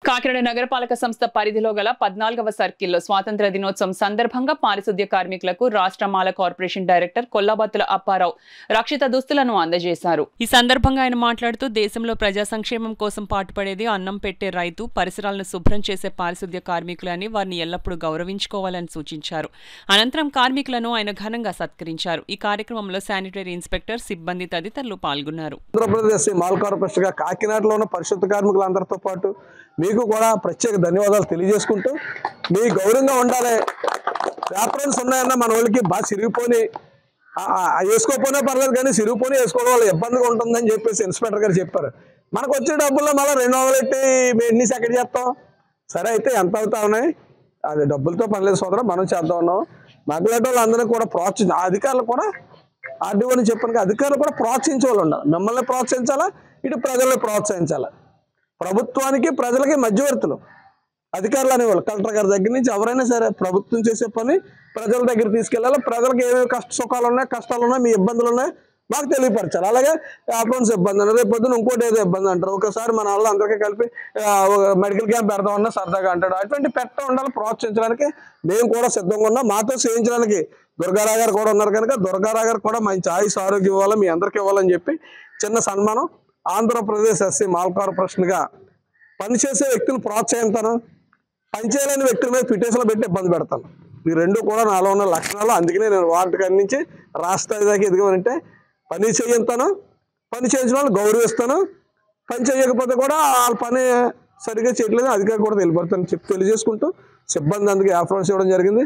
కాకినాడ నగరపాలక సంస్థ పరిధిలో గల 14వ సర్కిల్లో స్వాతంత్ర దినోత్సవం సందర్భంగా పారిశుద్ధ్య కార్మికులకు రాష్ట్ర మాల కార్పొరేషన్ డైరెక్టర్ కొల్లాబత్తుల అప్పారావు రక్షిత దుస్తులను అందజేశారు. ఈ సందర్భంగా ఆయన మాట్లాడుతూ దేశంలో ప్రజా సంక్షేమం కోసం పాటుపడేది అన్నం పెట్టే రైతు, పరిసరాలను శుభ్రం చేసే పారిశుద్ధ్య కార్మికులని వారిని ఎల్లప్పుడూ గౌరవించుకోవాలని సూచించారు. అనంతరం కార్మికులను ఆయన ఘనంగా సత్కరించారు. ఈ కార్యక్రమంలో శానిటరీ ఇన్స్పెక్టర్, సిబ్బంది తదితరులు పాల్గొన్నారు. ఆంధ్రప్రదేశ్ మాల కార్పొరేషన్ కాకినాడలో ఉన్న పరిశుద్ధ కార్మికులందరితో పాటు మీకు కూడా ప్రత్యేక ధన్యవాదాలు తెలియజేసుకుంటూ, మీ గౌరవంగా ఉండాలి. వ్యాపారాలు ఉన్నాయన్న మన వాళ్ళకి బాగా సిరిగిపోయి వేసుకోపోయినా పర్లేదు, కానీ సిరిగిపోయి వేసుకోవడం వల్ల ఇబ్బందిగా ఉంటుందని చెప్పేసి ఇన్స్పెక్టర్ గారు చెప్పారు. మనకు వచ్చే డబ్బుల్లో మళ్ళీ 200 ఎట్టి ఎన్ని సెకండ్ చేస్తాం. సరే అయితే ఎంత అవుతా ఉన్నాయి, అది డబ్బులతో పనిలేదు సోదరం, మనం చేద్దాం ఉన్నాం. మగలేట వాళ్ళు అందరినీ కూడా అధికారులు కూడా ఆర్డీఓని చెప్పాను, అధికారులు కూడా ప్రోత్సహించే వాళ్ళు ఉండాలి. మిమ్మల్ని ప్రోత్సహించాలా, ఇటు ప్రజల్ని ప్రోత్సహించాలా. ప్రభుత్వానికి ప్రజలకి మధ్యవర్తులు అధికారులు అనేవాళ్ళు. కలెక్టర్ గారి దగ్గర నుంచి ఎవరైనా సరే ప్రభుత్వం చేసే పని ప్రజల దగ్గర తీసుకెళ్ళాలి. ప్రజలకు ఏమేమి కష్ట సుఖాలు ఉన్నాయి, కష్టాలు ఉన్నాయి, మీ ఇబ్బందులు ఉన్నాయి మాకు తెలియపరచాలి. అలాగే అకౌంట్స్ ఇబ్బంది అన్నారు, రేపు పొద్దున ఇంకోటి ఏదో ఇబ్బంది అంటారు. ఒకసారి మన వాళ్ళు అందరికీ కలిపి మెడికల్ క్యాంప్ పెడదామన్నా సరదాగా అంటాడు. అటువంటి పెట్ట ఉండాలి. ప్రోత్సహించడానికి మేము కూడా సిద్ధంగా ఉన్నాం. మాతో చేయించడానికి దుర్గారావు గారు కూడా ఉన్నారు కనుక దుర్గారావు గారు కూడా మంచి ఆయుష్ ఆరోగ్యం ఇవ్వాలి, మీ అందరికీ ఇవ్వాలని చెప్పి చిన్న సన్మానం. ఆంధ్రప్రదేశ్ ఎస్సీ మాల్ కార్పొరేషన్గా పనిచేసే వ్యక్తులు ప్రోత్సహిస్తాను, పనిచేయలేని వ్యక్తుల మీద పిటిషన్లు పెట్టి ఇబ్బంది పెడతాను. ఈ రెండు కూడా నాలో ఉన్న లక్షణాలు. అందుకనే నేను వార్డు కాడి నుంచి రాష్ట్ర దాకా ఎదిగానంటే పని చేయిస్తాను, పని చేయించిన వాళ్ళు గౌరవిస్తాను, పని చేయకపోతే కూడా వాళ్ళ పని సరిగ్గా చేయట్లేదు అధికారి కూడా తెలియపడతాను చెప్పి తెలియజేసుకుంటూ సిబ్బంది అందుకే ఆఫ్రోన్స్ ఇవ్వడం జరిగింది.